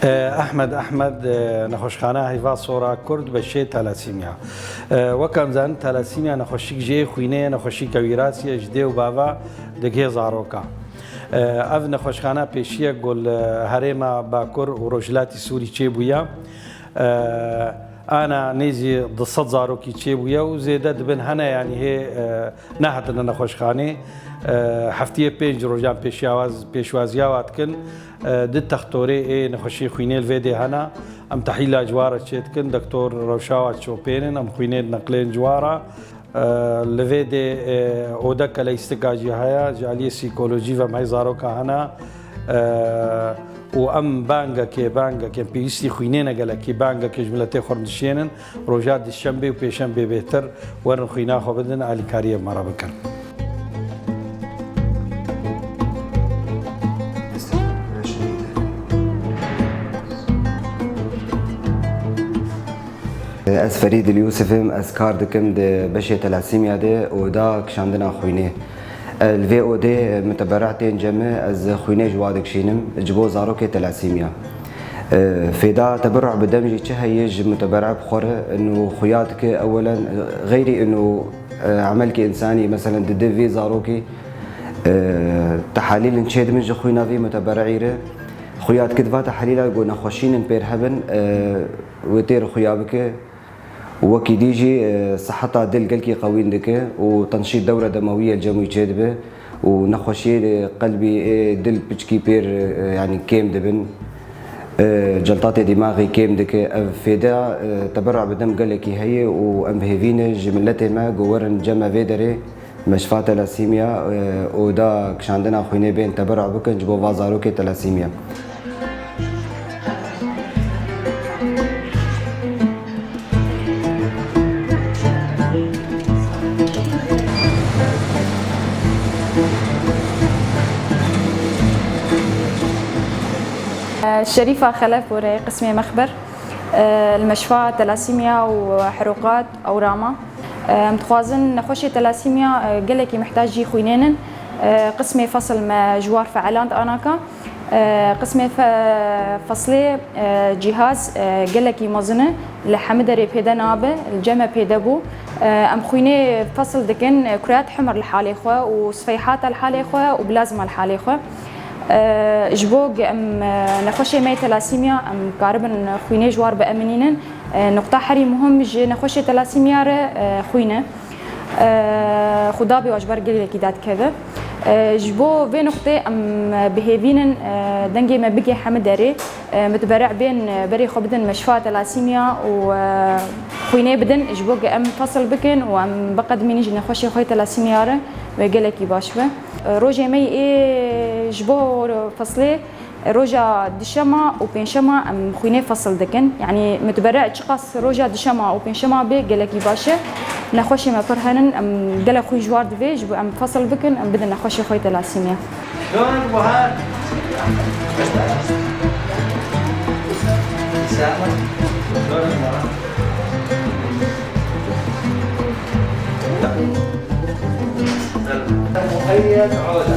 احمد نخوشخانه هیوا سورا کرد بشه تلاسیمیا وکم زن تلاسیمیا نخوشیک جه خوینه نخوشیک ویراسی جده و باوا دگه زاروکا اف نخوشخانه پیشیه گل هرما باکر و رجلاتی سوری چه بویا أنا نيزي ضصت زاروكي تشيبويا وزيدا دبن هنا يعني هي نهت لنا خوشخانة حفتية بيج رجال بيشوازيا واتكن دد تختوري إيه نخشي خوينيل فيدي هنا أم تحيلا جوارة تشيتكن دكتور روشاوات شوبينن أم خوينيل نقلين جوارة لفيدي أودك ليستقاجي هيا جالية سيكولوجي ومعي زاروكا هنا و ام بانگا که پیستی خوینه نگله که بانگا که جملته خورمدشینن روجات الشنبه و پیشنبه بهتر ورن خوینا خو بدن علی کاری مرا بکن. از فرید اليوسفم از کار دکم ده بشه تلاسیمیا ده و دا کشاندنا خوینه. الفي او دي متبرعتين جمع از خويني جوادك شينم جبو زاروكي تلاسيميا فدا تبرع بدمجي هيج متبرع بخوره انه خوياتك اولا غيري انه عملك انساني مثلا ضد في زاروكي تحاليل نشيد من خوينا في متبرعيره خوياتك دفا تحاليل قلنا خوشين بيرهبن وتير خويابك وكي ديجي صحتها دل قلكي قوين دكه وتنشيط دورة دموية الجموي جذبه ونخوشي قلبي دل بتشكي بير يعني كيم دبن جلطات دماغي كيم دكه فيدا تبرع بدم قلكي هي وام بهيفين جملته ما جورن جما فيدري مشفى تلاسيميا ودا كش عندنا خويني بين تبرع بكن جبو فازاروكي تلاسيميا. شريفة خلف وري قسمي مخبر المشفى تلاسيميا وحروقات أوراما متخوازن نخوشي تلاسيميا قلكي محتاجي خوينين قسمي فصل جوار فعلان أناكا قسمي فصلي جهاز قلكي مزنة لحمدري بيدا نابه الجمع بيدا بو ام خويني فصل دكن كريات حمر الحالي خو وصفيحات الحالي خو وبلازما الحالي خو جبوج ام نخوشي مي تلاسيميا ام قاربن خويني جوار بامنينن نقطة حري مهم جي نخوشي تلاسيميا خوينه خدابي واجبر قليل كيدات كذا جبو في نقطة ام بهيفينن دنجي ما بقي حمدري متبرع بين بري خبدن مشفى تلاسيميا وخويني بدن جبوج ام فصل بكن وام بقدميني جي نخوشي خوي تلاسيميا وقلكي باشبه روجا مي ايه جبو فصلي روجا دشما وبينشما ام خويني فصل دكن يعني متبرع تشقص روجا دشما وبينشما بي قالكي باشا نخوشي ما فرهنن ام قال خوي جوار دفي جبو ام فصل بكن ام بدنا نخوشي خوي تلاسيميا شلون وهاد مؤيد عودة